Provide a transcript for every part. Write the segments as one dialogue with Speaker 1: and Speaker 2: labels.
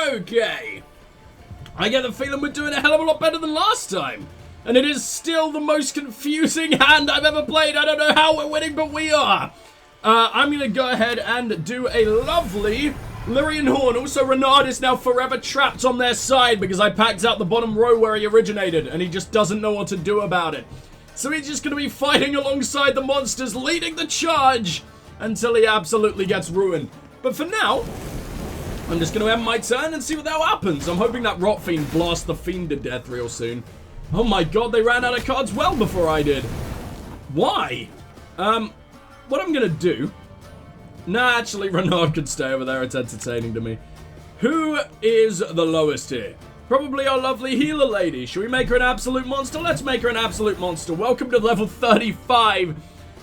Speaker 1: Okay. I get the feeling we're doing a hell of a lot better than last time. And it is still the most confusing hand I've ever played. I don't know how we're winning, but we are. I'm going to go ahead and do a lovely Lyrian Horn. Also, Renard is now forever trapped on their side because I packed out the bottom row where he originated. And he just doesn't know what to do about it. So he's just going to be fighting alongside the monsters, leading the charge until he absolutely gets ruined. But for now, I'm just going to end my turn and see what the hell happens. I'm hoping that Rot Fiend blasts the Fiend to death real soon. Oh my god, they ran out of cards well before I did. Why? What I'm going to do... Nah, actually, Renard could stay over there. It's entertaining to me. Who is the lowest here? Probably our lovely healer lady. Should we make her an absolute monster? Let's make her an absolute monster. Welcome to level 35.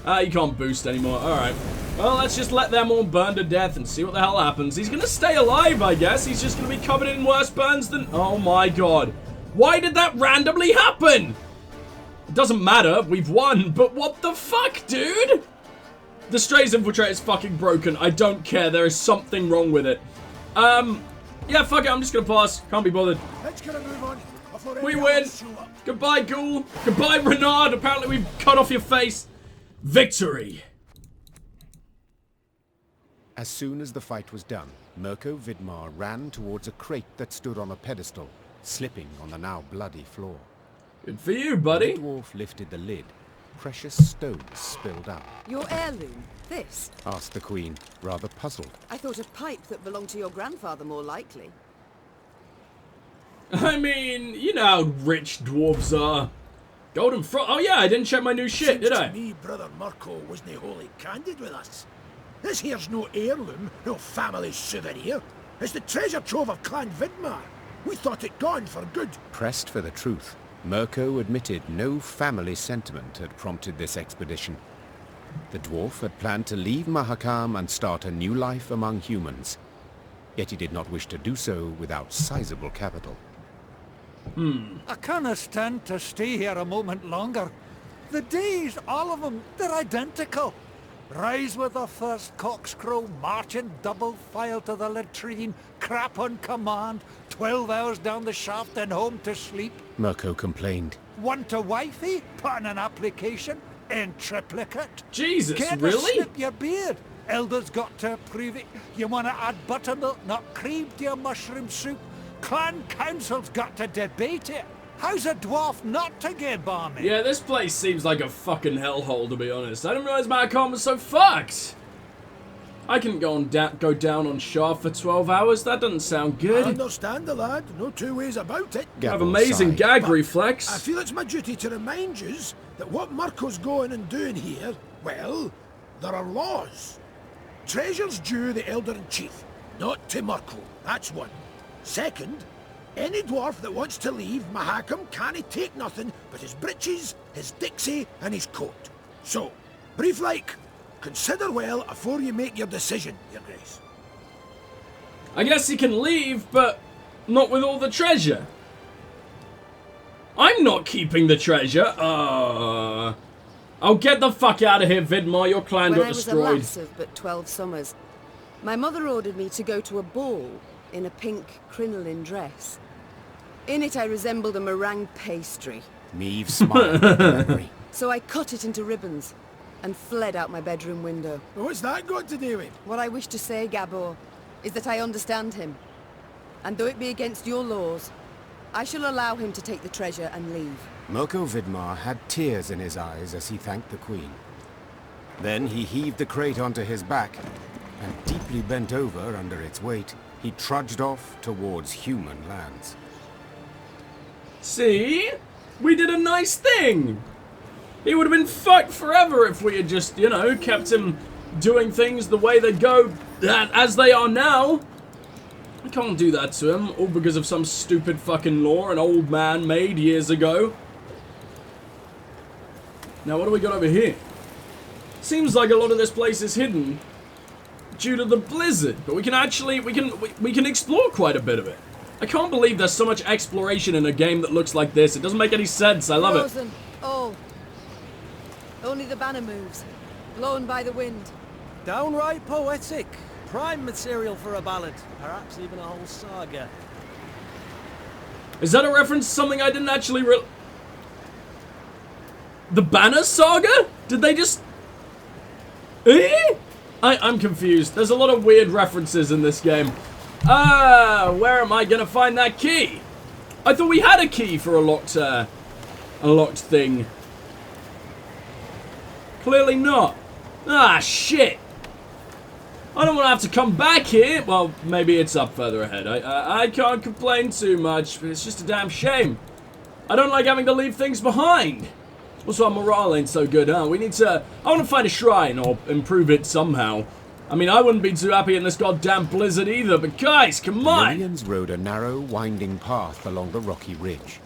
Speaker 1: You can't boost anymore. Alright. Well, let's just let them all burn to death and see what the hell happens. He's gonna stay alive, I guess. He's just gonna be covered in worse burns than... Oh my god. Why did that randomly happen? It doesn't matter. We've won. But what the fuck, dude? The Strays Infiltrate is fucking broken. I don't care. There is something wrong with it. Yeah, fuck it. I'm just gonna pass. Can't be bothered.
Speaker 2: Let's get a move on.
Speaker 1: We win. Goodbye, Ghoul. Goodbye, Renard. Apparently we've cut off your face. Victory.
Speaker 3: As soon as the fight was done, Mirko Vidmar ran towards a crate that stood on a pedestal, slipping on the now bloody floor.
Speaker 1: Good for you, buddy.
Speaker 3: The dwarf lifted the lid. Precious stones spilled out.
Speaker 4: Your heirloom? This?
Speaker 3: Asked the Queen, rather puzzled.
Speaker 4: I thought a pipe that belonged to your grandfather more likely.
Speaker 1: I mean, you know how rich dwarves are. Golden Frost. Oh yeah, I didn't check my new shit, did I?
Speaker 2: To me, brother Mirko wasn't wholly candid with us. This here's no heirloom, no family souvenir. It's the treasure trove of Clan Vidmar. We thought it gone for good.
Speaker 3: Pressed for the truth, Mirko admitted no family sentiment had prompted this expedition. The dwarf had planned to leave Mahakam and start a new life among humans. Yet he did not wish to do so without sizable capital.
Speaker 5: I can't stand to stay here a moment longer. The days, all of them, they're identical. Rise with the first cockscrow, march in double file to the latrine, crap on command, 12 hours down the shaft and home to sleep.
Speaker 3: Mirko complained.
Speaker 5: Want a wifey? Put in an application. In triplicate.
Speaker 1: Jesus,
Speaker 5: Can't
Speaker 1: really?
Speaker 5: snip your beard. Elders got to approve it. You want to add buttermilk, not cream, to your mushroom soup? Clan council's got to debate it. How's a dwarf not to get balmy?
Speaker 1: Yeah, this place seems like a fucking hellhole, to be honest. I didn't realize Mahakam was so fucked. I can go down on Shaft for 12 hours. That doesn't sound good.
Speaker 2: I understand the lad. No two ways about it.
Speaker 1: I have amazing gag
Speaker 2: But
Speaker 1: reflex.
Speaker 2: I feel it's my duty to remind yous that what Mirko's going and doing here, well, there are laws. Treasure's due the Elder-in-Chief, not to Mirko. That's one. Second, any dwarf that wants to leave Mahakam can't take nothing but his breeches, his dixie, and his coat. So, brief like, consider well afore you make your decision, Your Grace.
Speaker 1: I guess he can leave, but not with all the treasure. I'm not keeping the treasure. Oh, get the fuck out of here, Vidmar. Your clan got destroyed.
Speaker 4: When I was a lass of but 12 summers, my mother ordered me to go to a ball in a pink crinoline dress. In it I resembled a meringue pastry.
Speaker 3: Meve smiled at memory.
Speaker 4: So I cut it into ribbons and fled out my bedroom window.
Speaker 2: What's that got to do with?
Speaker 4: What I wish to say, Gabor, is that I understand him. And though it be against your laws, I shall allow him to take the treasure and leave.
Speaker 3: Mirko Vidmar had tears in his eyes as he thanked the Queen. Then he heaved the crate onto his back, and deeply bent over under its weight, he trudged off towards human lands.
Speaker 1: See? We did a nice thing! He would have been fucked forever if we had just, you know, kept him doing things the way they go as they are now. I can't do that to him, all because of some stupid fucking law an old man made years ago. Now what do we got over here? Seems like a lot of this place is hidden due to the blizzard, but we can actually, we can explore quite a bit of it. I can't believe there's so much exploration in a game that looks like this. It doesn't make any sense. I love
Speaker 4: Frozen, all. Only the banner moves, blown by the wind.
Speaker 6: Downright poetic. Prime material for a ballad, perhaps even a whole saga.
Speaker 1: Is that a reference to something I didn't actually The Banner Saga? Did they just... I'm confused. There's a lot of weird references in this game. Where am I gonna find that key? I thought we had a key for a locked thing. Clearly not. Ah, shit. I don't want to have to come back here. Well, maybe it's up further ahead. I can't complain too much, but it's just a damn shame. I don't like having to leave things behind. Also, our morale ain't so good, huh? We need to... I want to find a shrine or improve it somehow. I mean, I wouldn't be too happy in this goddamn blizzard either, but guys, come on!
Speaker 3: Lyrians rode a narrow, winding path along the rocky ridge.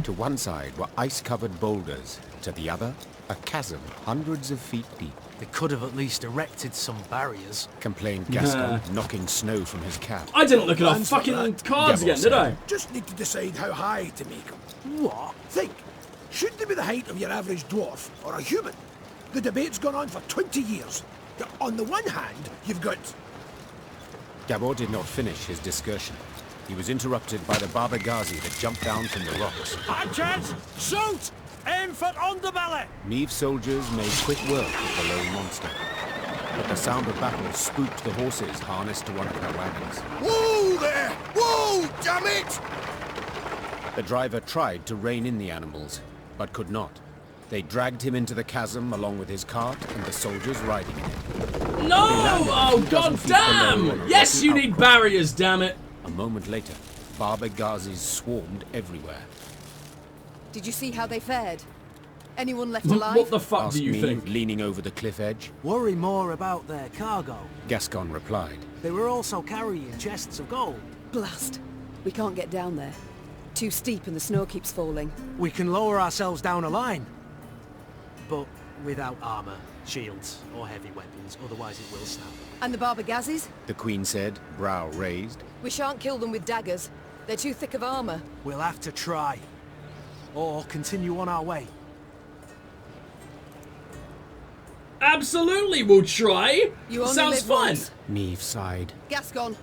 Speaker 3: To one side were ice-covered boulders, to the other, a chasm hundreds of feet deep.
Speaker 6: They could have at least erected some barriers.
Speaker 3: Complained Gascon, knocking snow from his cap.
Speaker 1: I didn't look at our fucking cards again, did I?
Speaker 2: Just need to decide how high to make them.
Speaker 6: What?
Speaker 2: Think. Should they be the height of your average dwarf or a human? The debate's gone on for 20 years. On the one hand, you've got...
Speaker 3: Gabor did not finish his discussion. He was interrupted by the Baba Ghazi that jumped down from the rocks.
Speaker 5: Hatchets! Shoot! Aim for underbelly!
Speaker 3: Meve's soldiers made quick work of the lone monster. But the sound of battle spooked the horses harnessed to one of her wagons.
Speaker 2: Whoa there! Whoa, damn it!
Speaker 3: The driver tried to rein in the animals, but could not. They dragged him into the chasm along with his cart and the soldiers riding in it.
Speaker 1: No! Oh, god damn! Yes, you need barriers, damn it!
Speaker 3: A moment later, Baba Ghazis swarmed everywhere.
Speaker 4: Did you see how they fared? Anyone left alive?
Speaker 1: What the fuck
Speaker 3: Asked
Speaker 1: do you
Speaker 3: Meve,
Speaker 1: think?
Speaker 3: leaning over the cliff edge.
Speaker 6: Worry more about their cargo.
Speaker 3: Gascon replied.
Speaker 6: They were also carrying chests of gold.
Speaker 4: Blast. We can't get down there. Too steep and the snow keeps falling.
Speaker 6: We can lower ourselves down a line. But without armor, shields, or heavy weapons, otherwise it will snap.
Speaker 4: And the Baba Ghazis?
Speaker 3: The Queen said, brow raised.
Speaker 4: We shan't kill them with daggers. They're too thick of armor.
Speaker 6: We'll have to try. Or continue on our way.
Speaker 1: Absolutely, we'll try.
Speaker 4: You only
Speaker 1: Sounds
Speaker 4: live
Speaker 1: fun.
Speaker 4: once.
Speaker 3: Meve sighed.
Speaker 4: Gascon,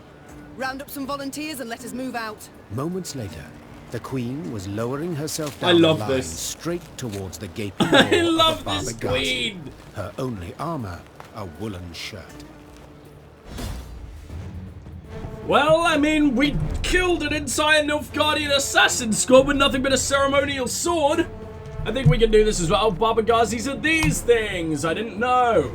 Speaker 4: round up some volunteers and let us move out.
Speaker 3: Moments later, the Queen was lowering herself
Speaker 1: I
Speaker 3: down
Speaker 1: love
Speaker 3: the line
Speaker 1: this.
Speaker 3: straight towards the gaping door
Speaker 1: I
Speaker 3: of
Speaker 1: love
Speaker 3: the Baba
Speaker 1: this
Speaker 3: Ghazi.
Speaker 1: queen.
Speaker 3: Her only armor, a woolen shirt.
Speaker 1: Well, I mean, we killed an entire Nilfgaardian assassin squad with nothing but a ceremonial sword. I think we can do this as well. Baba Ghazis are these things. I didn't know.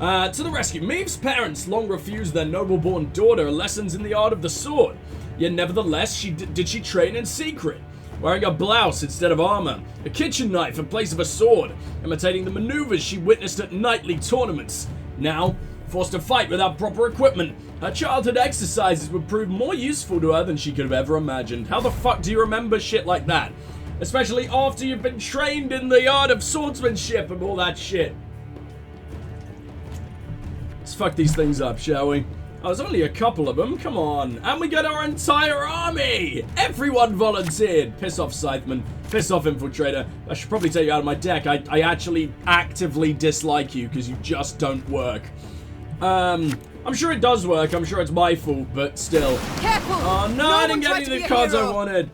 Speaker 1: To the rescue. Meve's parents long refused their noble-born daughter lessons in the art of the sword. Yet nevertheless, did she train in secret, wearing a blouse instead of armor, a kitchen knife in place of a sword, imitating the maneuvers she witnessed at knightly tournaments. Now, forced to fight without proper equipment, her childhood exercises would prove more useful to her than she could have ever imagined. How the fuck do you remember shit like that? Especially after you've been trained in the art of swordsmanship and all that shit. Let's fuck these things up, shall we? Oh, there's only a couple of them, come on. And we got our entire army! Everyone volunteered! Piss off, Scytheman. Piss off, Infiltrator. I should probably take you out of my deck. I actually actively dislike you because you just don't work. I'm sure it does work. I'm sure it's my fault, but still.
Speaker 4: Careful!
Speaker 1: Oh, no, I didn't get any of the cards I wanted.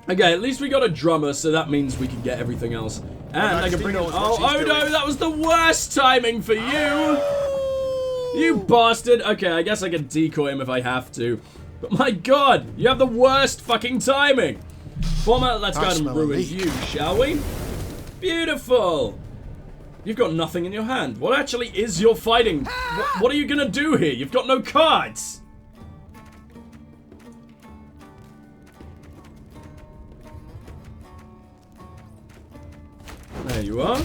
Speaker 1: Okay, at least we got a drummer, so that means we can get everything else. And I can bring in... Oh, Odo, that was the worst timing for you! You bastard! Okay, I guess I can decoy him if I have to. But my god, you have the worst fucking timing! Bomber, let's go and ruin you, shall we? Beautiful! You've got nothing in your hand. What actually is your fighting? What are you gonna do here? You've got no cards! There you are.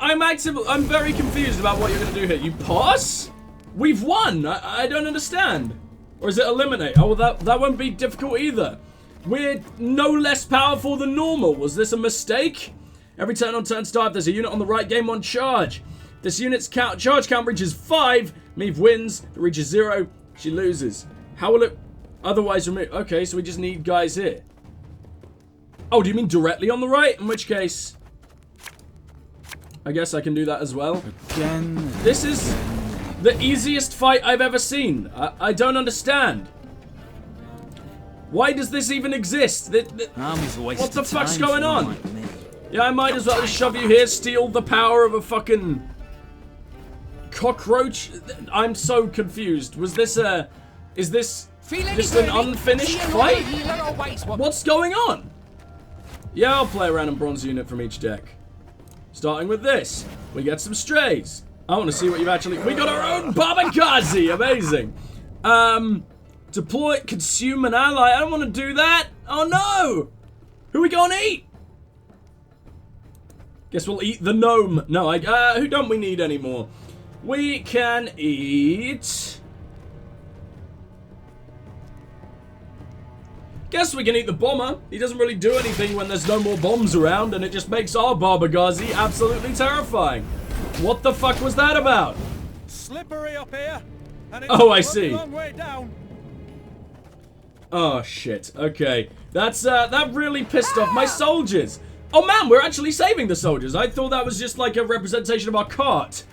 Speaker 1: I'm very confused about what you're gonna do here. You pass? We've won! I don't understand. Or is it eliminate? Oh, well, that won't be difficult either. We're no less powerful than normal. Was this a mistake? Every turn on turn start, there's a unit on the right game on charge. This unit's charge count reaches 5. Meve wins. If it reaches 0, she loses. How will it otherwise remove? Okay, so we just need guys here. Oh, do you mean directly on the right? In which case... I guess I can do that as well.
Speaker 7: Again.
Speaker 1: This is the easiest fight I've ever seen. I don't understand. Why does this even exist? What the fuck's going on? Like yeah, I might as well just shove you here, steal the power of a fucking cockroach. I'm so confused. Was this is this just an unfinished fight? What's going on? Yeah, I'll play a random bronze unit from each deck. Starting with this, we get some strays. I want to see what you've actually... We got our own Babagazi! Amazing. Deploy, consume an ally. I don't want to do that. Oh no! Who we gonna eat? Guess we'll eat the gnome. No, who don't we need anymore? We can eat... Guess we can eat the bomber. He doesn't really do anything when there's no more bombs around, and it just makes our Babagazi absolutely terrifying. What the fuck was that about?
Speaker 5: Slippery up here. And it's
Speaker 1: I see.
Speaker 5: A long way down.
Speaker 1: Oh shit. Okay. That's that really pissed off my soldiers. Oh man, we're actually saving the soldiers. I thought that was just like a representation of our cart.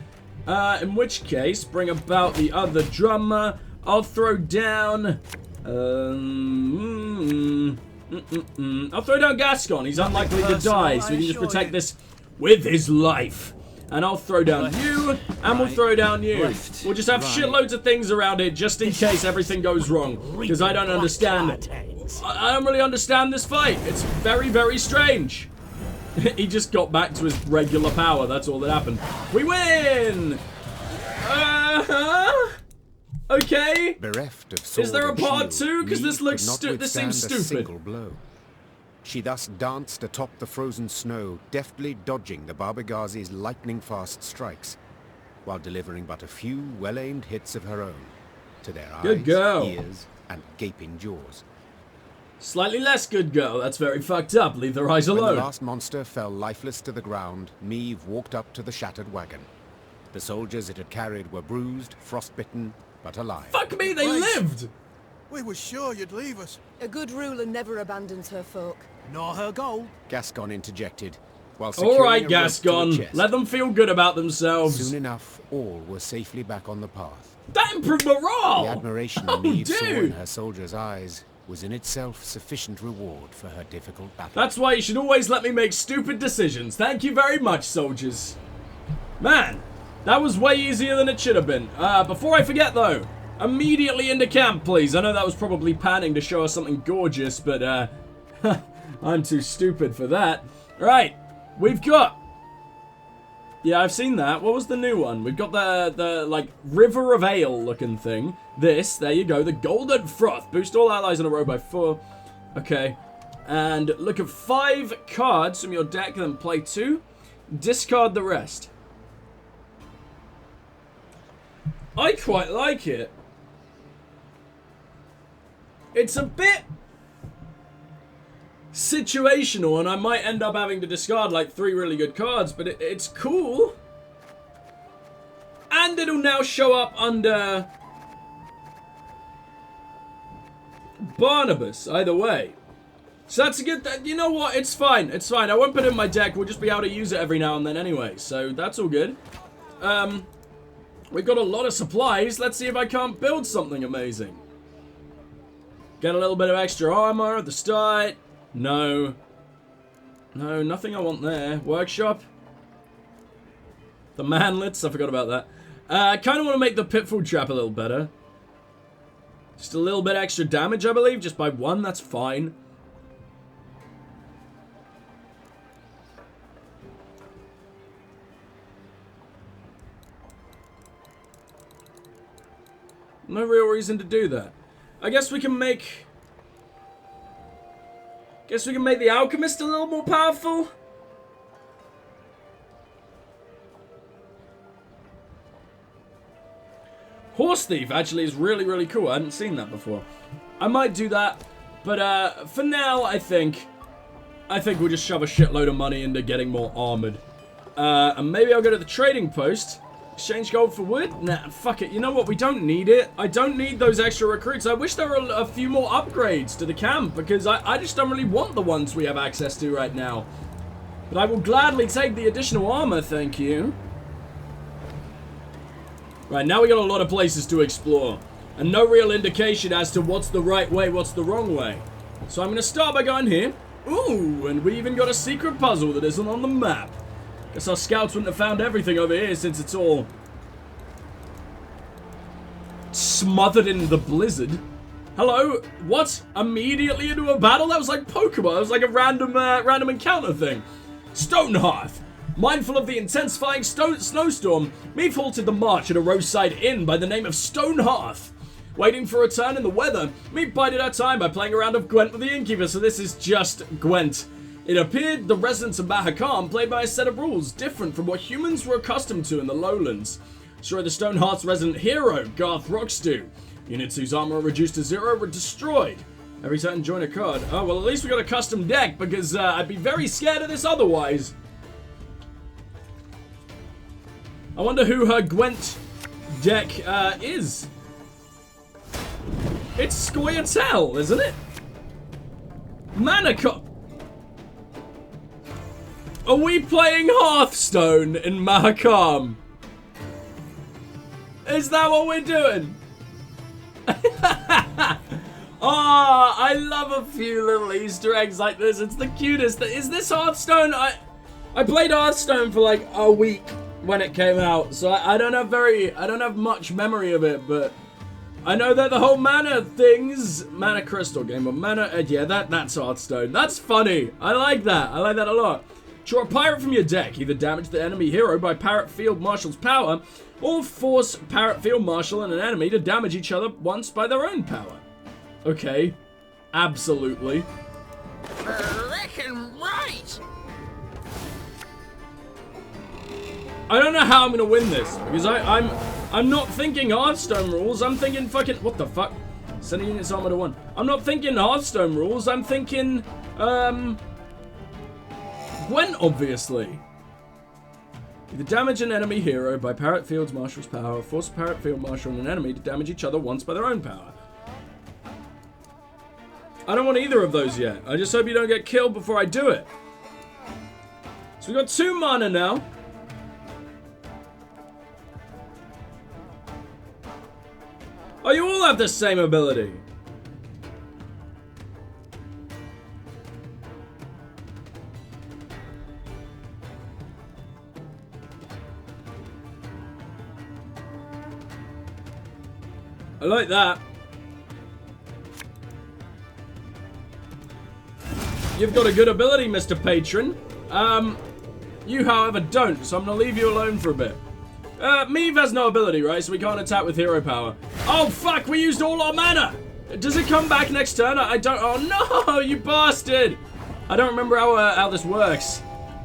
Speaker 1: In which case, bring about the other drummer. I'll throw down I'll throw down Gascon. He's unlikely to die, so we can just protect this with his life. And I'll throw down you, and we'll throw down you. We'll just have shitloads of things around it, just in case everything goes wrong. Because I don't understand it. I don't really understand this fight. It's very, very strange. He just got back to his regular power. That's all that happened. We win! Okay.
Speaker 3: Bereft of sword
Speaker 1: Is there a
Speaker 3: and
Speaker 1: part
Speaker 3: shield,
Speaker 1: 2? Because this
Speaker 3: Meve
Speaker 1: looks
Speaker 3: could not
Speaker 1: this seems
Speaker 3: withstand a
Speaker 1: stupid.
Speaker 3: single blow. She thus danced atop the frozen snow, deftly dodging the Babagazi's lightning-fast strikes, while delivering but a few well-aimed hits of her own to their
Speaker 1: Good
Speaker 3: eyes,
Speaker 1: girl.
Speaker 3: ears, and gaping jaws.
Speaker 1: Slightly less good girl. That's very fucked up. Leave their eyes
Speaker 3: When
Speaker 1: alone.
Speaker 3: the last monster fell lifeless to the ground, Meve walked up to the shattered wagon. The soldiers it had carried were bruised, frostbitten, but alive.
Speaker 1: Fuck me, they lived!
Speaker 8: We were sure you'd leave us.
Speaker 4: A good ruler never abandons her folk.
Speaker 6: Nor her gold.
Speaker 3: Gascon interjected, while securing
Speaker 1: Alright,
Speaker 3: a rope to the
Speaker 1: Gascon.
Speaker 3: chest.
Speaker 1: Let them feel good about themselves.
Speaker 3: Soon enough, all were safely back on the path.
Speaker 1: That improved morale!
Speaker 3: The admiration
Speaker 1: Oh,
Speaker 3: Meve saw in
Speaker 1: dude!
Speaker 3: her soldiers' eyes was in itself sufficient reward for her difficult battle.
Speaker 1: That's why you should always let me make stupid decisions. Thank you very much, soldiers. Man, that was way easier than it should have been. Before I forget, though, immediately into camp, please. I know that was probably panning to show us something gorgeous, but, I'm too stupid for that. Right, we've got... Yeah, I've seen that. What was the new one? We've got the like, River of Ale looking thing. This, there you go, the Golden Froth. Boost all allies in a row by 4. Okay. And look at 5 cards from your deck, then play 2. Discard the rest. I quite like it. It's a bit situational, and I might end up having to discard like 3 really good cards, but it's cool. And it'll now show up under Barnabas, either way. So that's a good... You know what? It's fine. It's fine. I won't put it in my deck. We'll just be able to use it every now and then anyway. So that's all good. We've got a lot of supplies. Let's see if I can't build something amazing. Get a little bit of extra armor at the start. No. No, nothing I want there. Workshop. The manlets. I forgot about that. I kind of want to make the pitfall trap a little better. Just a little bit extra damage, I believe. Just by 1, that's fine. No real reason to do that. I guess we can make... Guess we can make the Alchemist a little more powerful? Horse Thief actually is really, really cool. I hadn't seen that before. I might do that. But for now, I think we'll just shove a shitload of money into getting more armored. And maybe I'll go to the trading post. Exchange gold for wood? Nah, fuck it. You know what? We don't need it. I don't need those extra recruits. I wish there were a few more upgrades to the camp, because I just don't really want the ones we have access to right now. But I will gladly take the additional armor, thank you. Right, now we got a lot of places to explore. And no real indication as to what's the right way, what's the wrong way. So I'm going to start by going here. Ooh, and we even got a secret puzzle that isn't on the map. Guess our scouts wouldn't have found everything over here since it's all smothered in the blizzard. Hello? What? Immediately into a battle? That was like Pokemon. That was like a random encounter thing. Stonehearth. Mindful of the intensifying snowstorm, Meve halted the march at a roadside inn by the name of Stonehearth. Waiting for a turn in the weather, Meve bided her time by playing a round of Gwent with the innkeeper, so this is just Gwent. It appeared the residents of Mahakam played by a set of rules different from what humans were accustomed to in the lowlands. So the Stonehearth's resident hero, Garth Rockstew. Units whose armor are reduced to 0 were destroyed. Every turn join a card. Oh, well, at least we got a custom deck, because I'd be very scared of this otherwise. I wonder who her Gwent deck is. It's Squirtle, isn't it? Are we playing Hearthstone in Mahakam? Is that what we're doing? Oh, I love a few little Easter eggs like this. It's the cutest. Is this Hearthstone? I played Hearthstone for like a week when it came out, so I don't have much memory of it, but I know that the whole mana crystal game, but yeah, that's Hearthstone. That's funny. I like that. I like that a lot. Draw a pirate from your deck. Either damage the enemy hero by Parrot Field Marshal's power, or force Parrot Field Marshal and an enemy to damage each other once by their own power. Okay. Absolutely.
Speaker 7: Reckon right.
Speaker 1: I don't know how I'm gonna win this, because I'm not thinking Hearthstone rules, I'm thinking fucking, what the fuck? Sending units armor to 1. I'm not thinking Hearthstone rules, I'm thinking, Gwent, obviously. Either damage an enemy hero by Parrot Field Marshal's power, or force Parrot Field Marshal and an enemy to damage each other once by their own power. I don't want either of those yet. I just hope you don't get killed before I do it. So we got 2 mana now. Oh, you all have the same ability. I like that. You've got a good ability, Mr. Patron. You, however, don't, so I'm gonna leave you alone for a bit. Meve has no ability, right? So we can't attack with hero power. Oh, fuck! We used all our mana! Does it come back next turn? I don't... Oh, no! You bastard! I don't remember how this works.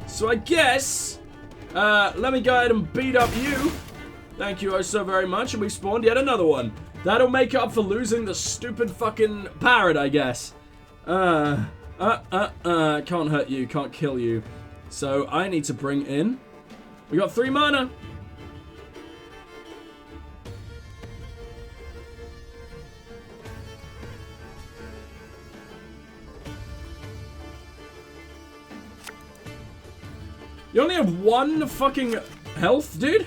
Speaker 1: So I guess... let me go ahead and beat up you. Thank you oh so very much. And we spawned yet another one. That'll make up for losing the stupid fucking parrot, I guess. Can't hurt you. Can't kill you. So I need to bring in... We got 3 mana. You only have 1 fucking health, dude?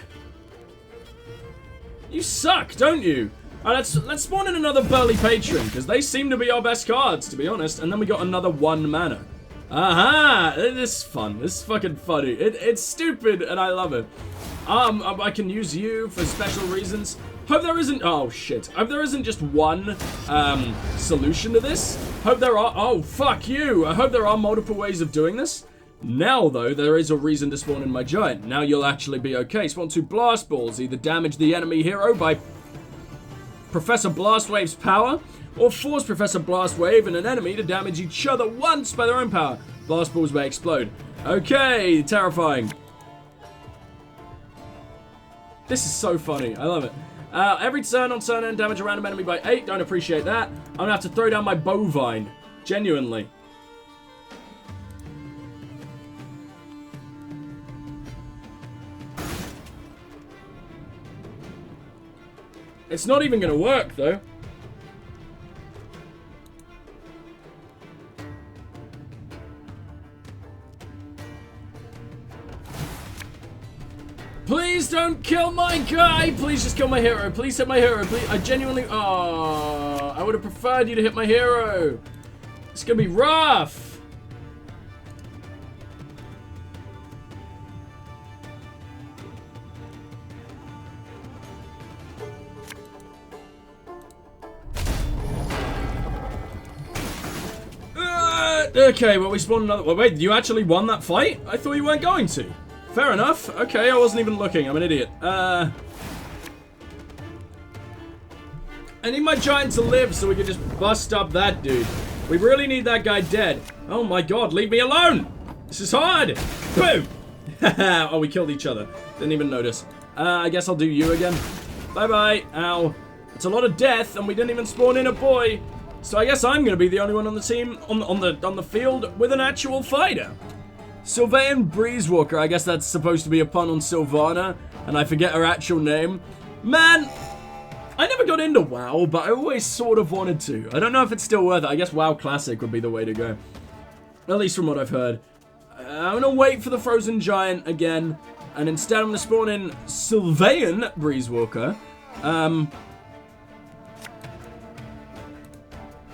Speaker 1: You suck, don't you? Alright, let's spawn in another Burly Patron, because they seem to be our best cards, to be honest. And then we got another 1 mana. Aha! This is fun. This is fucking funny. It's stupid, and I love it. I can use you for special reasons. Hope there isn't... Oh, shit. Hope there isn't just one, solution to this. Hope there are... Oh, fuck you! I hope there are multiple ways of doing this. Now, though, there is a reason to spawn in my giant. Now you'll actually be okay. Spawn 2 blast balls. Either damage the enemy hero by Professor Blastwave's power, or force Professor Blastwave and an enemy to damage each other once by their own power. Blast balls may explode. Okay, terrifying. This is so funny. I love it. Every turn on turn end, damage a random enemy by 8. Don't appreciate that. I'm gonna have to throw down my bovine. Genuinely. It's not even gonna work, though. Please don't kill my guy. Please just kill my hero. Please hit my hero. Please. I genuinely... Oh, I would have preferred you to hit my hero. It's going to be rough. Okay, well, we spawned another... Well, wait, you actually won that fight? I thought you weren't going to. Fair enough. Okay, I wasn't even looking. I'm an idiot. I need my giant to live so we can just bust up that dude. We really need that guy dead. Oh my god, leave me alone! This is hard! Boom! Oh, we killed each other. Didn't even notice. I guess I'll do you again. Bye-bye. Ow. It's a lot of death, and we didn't even spawn in a boy. So I guess I'm going to be the only one on the team, on the field, with an actual fighter. Sylvain Breezewalker, I guess that's supposed to be a pun on Sylvana, and I forget her actual name. Man, I never got into WoW, but I always sort of wanted to. I don't know if it's still worth it. I guess WoW Classic would be the way to go. At least from what I've heard. I'm going to wait for the Frozen Giant again, and instead I'm going to spawn in Sylvain Breezewalker.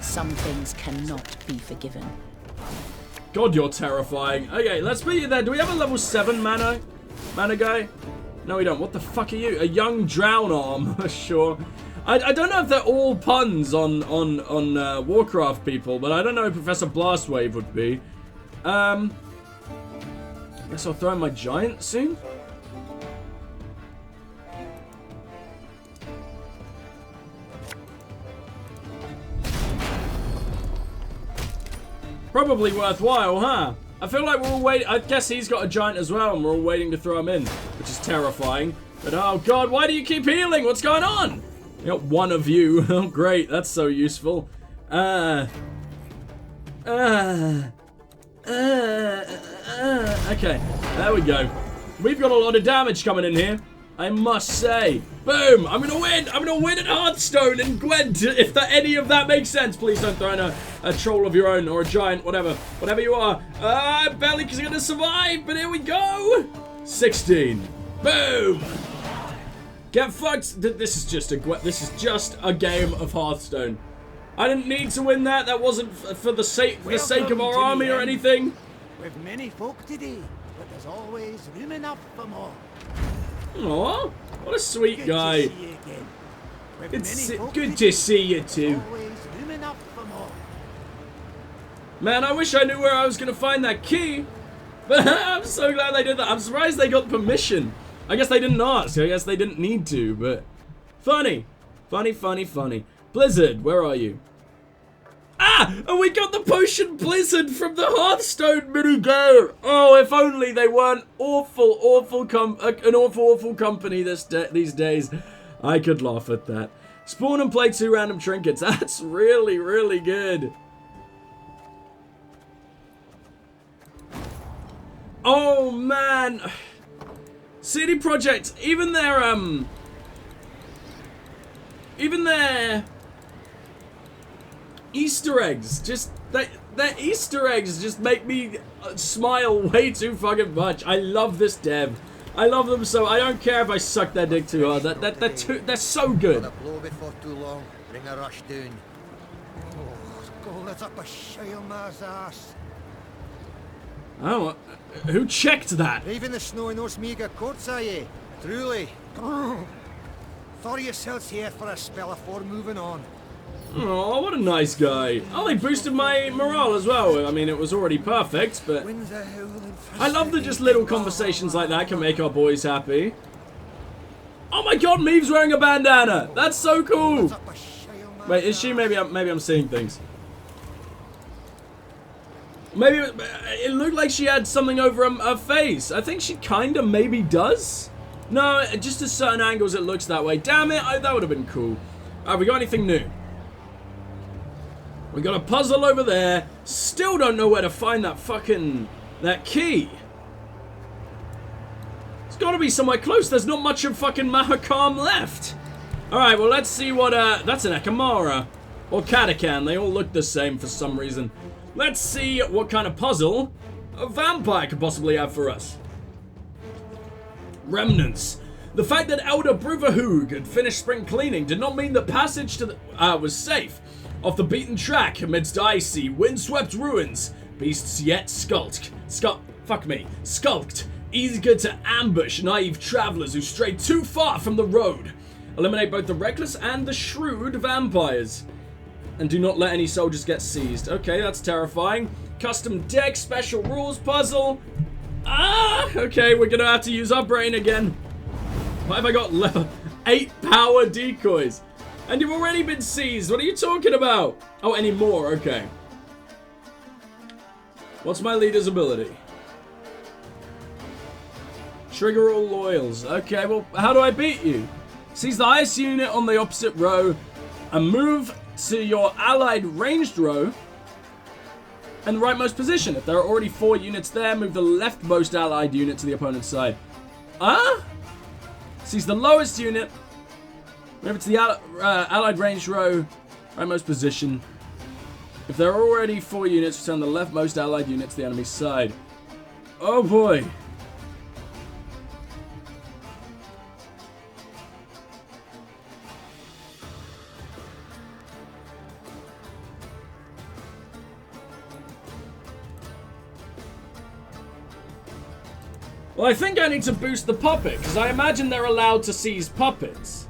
Speaker 7: Some things cannot be forgiven.
Speaker 1: God, you're terrifying. Okay, let's put you there. Do we have a level 7 mana guy? No, we don't. What the fuck are you? A young drown arm. Sure. I don't know if they're all puns on Warcraft people, but I don't know if Professor Blastwave would be. I guess I'll throw in my giant soon. Probably worthwhile, huh? I feel like we're all waiting. I guess he's got a giant as well, and we're all waiting to throw him in, which is terrifying. But oh god, why do you keep healing? What's going on? You got one of you. Oh great, that's so useful. Okay, there we go. We've got a lot of damage coming in here, I must say. Boom! I'm gonna win! I'm gonna win at Hearthstone and Gwent, if any of that makes sense. Please don't throw in a troll of your own, or a giant, whatever. Whatever you are. Barely gonna survive, but here we go! 16. Boom! Get fucked! This is just a game of Hearthstone. I didn't need to win that. That wasn't for the sake of our army or anything.
Speaker 8: We've many folk today, but there's always room enough for more.
Speaker 1: Aww, what a sweet guy. It's good to see you too. Man, I wish I knew where I was going to find that key. But I'm so glad they did that. I'm surprised they got permission. I guess they didn't ask. I guess they didn't need to, but... Funny. Funny, funny, funny. Blizzard, where are you? Ah! And we got the potion Blizzard from the Hearthstone minigame! Oh, if only they weren't an awful company these days. I could laugh at that. Spawn and play 2 random trinkets. That's really, really good. Oh, man. CD Projekt, even their Easter eggs, their Easter eggs just make me smile way too fucking much. I love this dev. I love them so. I don't care if I suck their dick too hard. They're so good.
Speaker 9: Blow before too long. Bring a rush down.
Speaker 1: Oh, who checked that?
Speaker 9: Even the snow in those mega courts, are ye? Truly. Throw yourselves here for a spell afore moving on.
Speaker 1: Oh, what a nice guy. Oh, they boosted my morale as well. I mean, it was already perfect, but... I love that just little conversations like that can make our boys happy. Oh my god, Meve's wearing a bandana! That's so cool! Wait, is she? Maybe I'm seeing things. Maybe it looked like she had something over her face. I think she kinda maybe does. No, just at certain angles it looks that way. Damn it, that would have been cool. Alright, we got anything new? We got a puzzle over there. Still don't know where to find that key. It's gotta be somewhere close. There's not much of fucking Mahakam left. Alright, well let's see what, that's an Akamara. Or Katakan, they all look the same for some reason. Let's see what kind of puzzle a vampire could possibly have for us. Remnants. The fact that Elder Bruverhoog had finished spring cleaning did not mean that passage to the was safe. Off the beaten track, amidst icy, windswept ruins, beasts yet skulked, eager to ambush naive travelers who strayed too far from the road. Eliminate both the reckless and the shrewd vampires. And do not let any soldiers get seized. Okay, that's terrifying. Custom deck, special rules puzzle. Okay, we're gonna have to use our brain again. Why have I got level 8 power decoys? And you've already been seized. What are you talking about? Oh, any more? Okay. What's my leader's ability? Trigger all loyals. Okay, well, how do I beat you? Seize the highest unit on the opposite row and move to your allied ranged row and the rightmost position. If there are already 4 units there, move the leftmost allied unit to the opponent's side. Seize the lowest unit, move it to the allied ranged row, rightmost position. If there are already 4 units, return the leftmost allied unit to the enemy's side. Oh boy. Well, I think I need to boost the puppet, because I imagine they're allowed to seize puppets.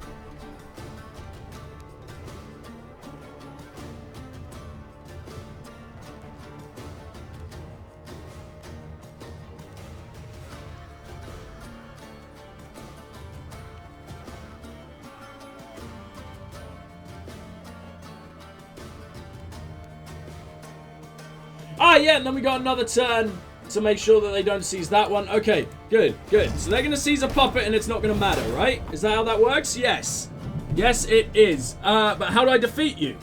Speaker 1: Yeah, and then we got another turn to make sure that they don't seize that one. Okay, good, good. So they're going to seize a puppet and it's not going to matter, right? Is that how that works? Yes. Yes, it is. But how do I defeat you?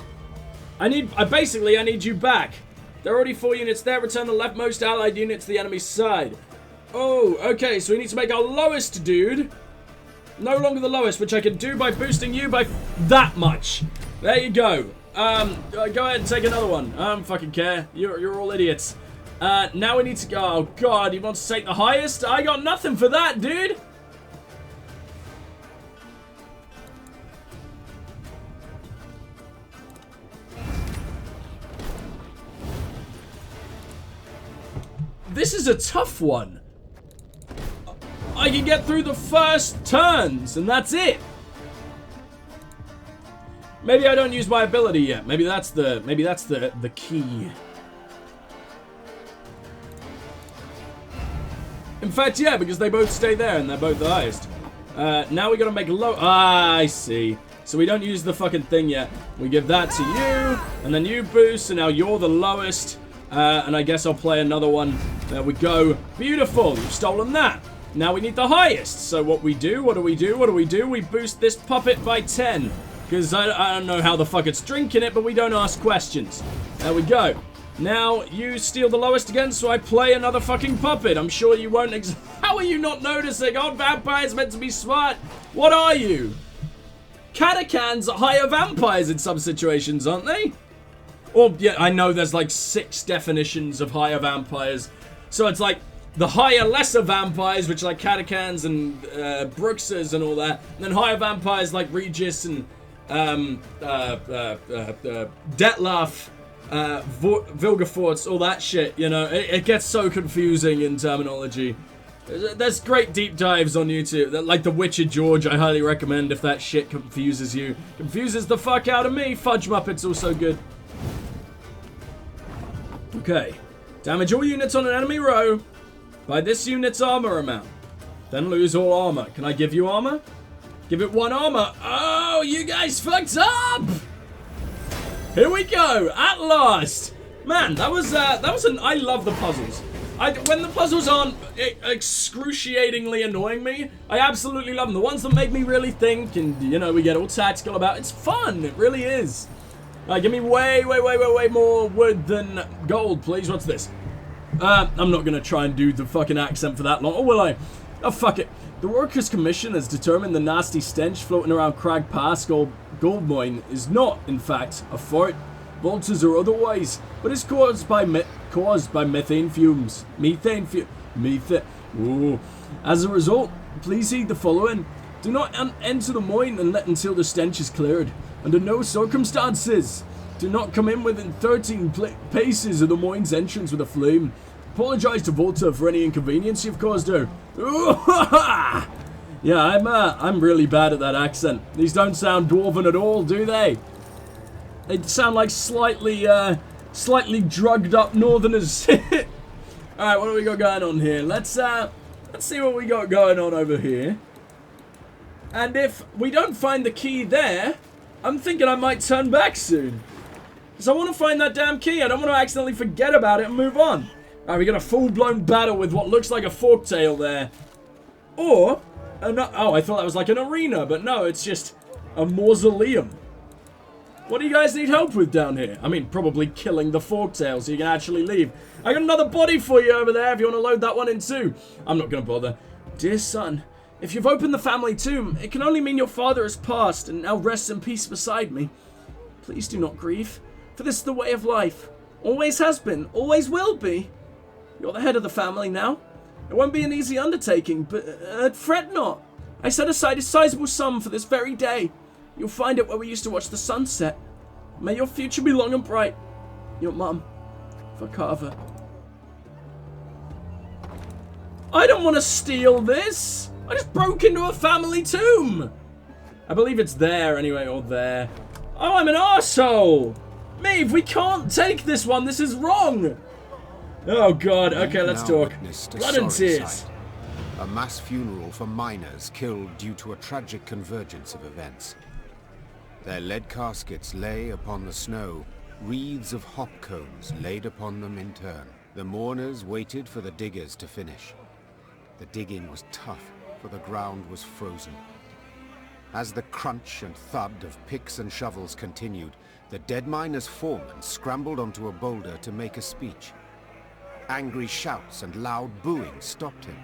Speaker 1: I need you back. There are already 4 units there. Return the leftmost allied unit to the enemy's side. Oh, okay. So we need to make our lowest dude no longer the lowest, which I can do by boosting you by that much. There you go. Go ahead and take another one. I don't fucking care. You're all idiots. Now we need to go. Oh god, he wants to take the highest? I got nothing for that, dude. This is a tough one. I can get through the first turns, and that's it. Maybe I don't use my ability yet. Maybe that's the key. In fact, yeah, because they both stay there and they're both the highest. Now we gotta make a low. I see. So we don't use the fucking thing yet. We give that to you, and then you boost, and now you're the lowest. And I guess I'll play another one. There we go. Beautiful. You've stolen that. Now we need the highest. So what do we do? We boost this puppet by 10. Because I don't know how the fuck it's drinking it, but we don't ask questions. There we go. Now, you steal the lowest again, so I play another fucking puppet. I'm sure you won't How are you not noticing? Aren't vampires meant to be smart? What are you? Catacans are higher vampires in some situations, aren't they? Or, yeah, I know there's like 6 definitions of higher vampires. So it's like the higher, lesser vampires, which are like Catacans and Bruxers and all that. And then higher vampires like Regis and Detlaf, Vilgefortz, all that shit, you know. It gets so confusing in terminology. There's great deep dives on YouTube, like The Witcher George. I highly recommend if that shit confuses you. Confuses the fuck out of me. Fudge Muppet's also good. Okay. Damage all units on an enemy row by this unit's armor amount. Then lose all armor. Can I give you armor? Give it 1 armor. Oh, you guys fucked up! Here we go, at last. Man, that was I love the puzzles. When the puzzles aren't excruciatingly annoying me, I absolutely love them. The ones that make me really think and, you know, we get all tactical about, it's fun, it really is. Give me way more wood than gold, please. What's this? I'm not gonna try and do the fucking accent for that long, or will I? Oh, fuck it. The Workers' Commission has determined the nasty stench floating around Crag Pass Goldmine is not, in fact, a fort, vultures or otherwise, but is caused by methane fumes. As a result, please heed the following. Do not enter the mine until the stench is cleared. Under no circumstances. Do not come in within 13 paces of the mine's entrance with a flame. Apologize to Volta for any inconvenience you've caused her. Yeah, I'm really bad at that accent. These don't sound dwarven at all, do they? They sound like slightly drugged up northerners. Alright, what do we got going on here? Let's see what we got going on over here. And if we don't find the key there, I'm thinking I might turn back soon. Because I want to find that damn key. I don't want to accidentally forget about it and move on. Alright, we got a full-blown battle with what looks like a forktail there. Or, oh, I thought that was like an arena, but no, it's just a mausoleum. What do you guys need help with down here? I mean, probably killing the forktail so you can actually leave. I got another body for you over there if you want to load that one in too. I'm not going to bother. Dear son, if you've opened the family tomb, it can only mean your father has passed and now rests in peace beside me. Please do not grieve, for this is the way of life. Always has been, always will be. You're the head of the family now. It won't be an easy undertaking, but fret not. I set aside a sizable sum for this very day. You'll find it where we used to watch the sunset. May your future be long and bright. Your mum, Vakava. I don't want to steal this. I just broke into a family tomb. I believe it's there anyway, or there. Oh, I'm an arsehole. Meve, we can't take this one. This is wrong. Oh, God. Okay, let's talk. Blood and tears.
Speaker 3: A mass funeral for miners killed due to a tragic convergence of events. Their lead caskets lay upon the snow, wreaths of hop cones laid upon them in turn. The mourners waited for the diggers to finish. The digging was tough, for the ground was frozen. As the crunch and thud of picks and shovels continued, the dead miner's foreman scrambled onto a boulder to make a speech. Angry shouts and loud booing stopped him.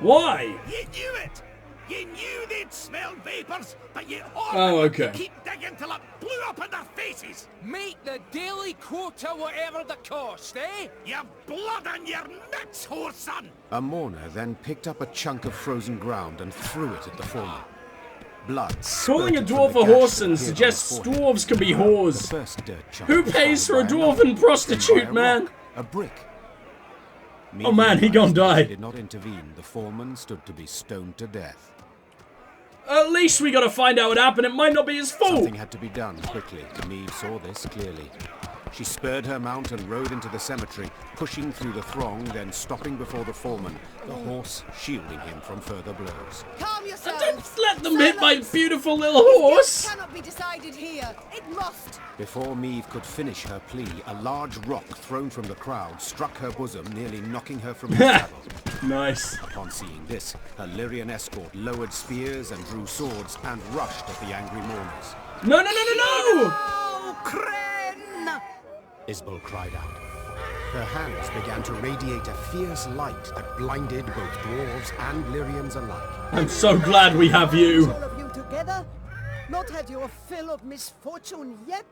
Speaker 1: Why?
Speaker 2: You knew it! You knew they'd smell vapors, but you
Speaker 1: okay.
Speaker 2: keep digging till it blew up in their faces!
Speaker 10: Make the daily quota whatever the cost, eh?
Speaker 2: Your blood on your nuts, whore son!
Speaker 3: A mourner then picked up a chunk of frozen ground and threw it at the foreman. Blood.
Speaker 1: Calling a dwarf a whoreson suggests dwarves can be whores. Who pays for a dwarven prostitute, man?
Speaker 3: A brick.
Speaker 1: Oh man, he gonna die.
Speaker 3: Did not intervene. The foreman stood to be stoned to death.
Speaker 1: At least we gotta find out what happened. It might not be his fault.
Speaker 3: Something had to be done quickly. Meve saw this clearly. She spurred her mount and rode into the cemetery, pushing through the throng, then stopping before the foreman, the horse shielding him from further blows.
Speaker 4: Calm yourself.
Speaker 1: Don't let them hit my beautiful little horse.
Speaker 4: This cannot be decided here. It must.
Speaker 3: Before Meve could finish her plea, a large rock thrown from the crowd struck her bosom, nearly knocking her from her saddle.
Speaker 1: Nice.
Speaker 3: Upon seeing this, her Lyrian escort lowered spears and drew swords and rushed at the angry mourners.
Speaker 1: No, no, no, no, no!
Speaker 2: Oh, Crane!
Speaker 3: Isbel cried out. Her hands began to radiate a fierce light that blinded both dwarves and Lyrians alike.
Speaker 1: I'm so glad we have you.
Speaker 8: All of you together? Not had your fill of misfortune yet?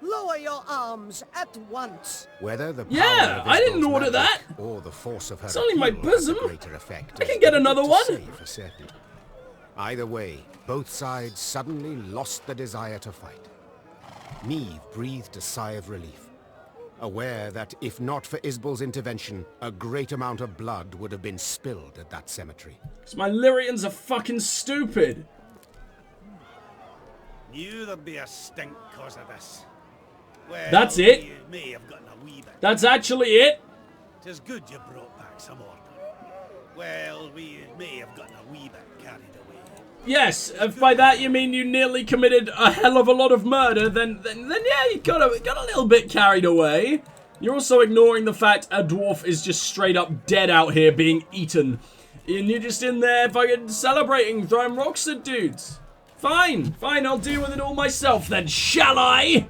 Speaker 8: Lower your arms at once.
Speaker 3: Whether the power
Speaker 1: Yeah,
Speaker 3: of
Speaker 1: I didn't
Speaker 3: Isbel's
Speaker 1: order
Speaker 3: magic
Speaker 1: that.
Speaker 3: or the force of her
Speaker 1: It's only my
Speaker 3: appeal had
Speaker 1: bosom.
Speaker 3: a greater effect
Speaker 1: I can
Speaker 3: is
Speaker 1: get another
Speaker 3: difficult to
Speaker 1: one.
Speaker 3: say for certain. Either way, both sides suddenly lost the desire to fight. Meve breathed a sigh of relief, aware that if not for Isbel's intervention, a great amount of blood would have been spilled at that cemetery.
Speaker 1: Because my Lyrians are fucking stupid.
Speaker 2: Knew there'd be a stink cause of this. Well,
Speaker 1: That's it?
Speaker 2: You may have gotten a wee bit.
Speaker 1: That's actually it.
Speaker 2: 'Tis good you brought back some order. Well, we may have gotten a wee bit carried away.
Speaker 1: Yes, if by that you mean you nearly committed a hell of a lot of murder, then yeah, you got a little bit carried away. You're also ignoring the fact a dwarf is just straight up dead out here being eaten. And you're just in there fucking celebrating, throwing rocks at dudes. Fine, fine, I'll deal with it all myself then, shall I?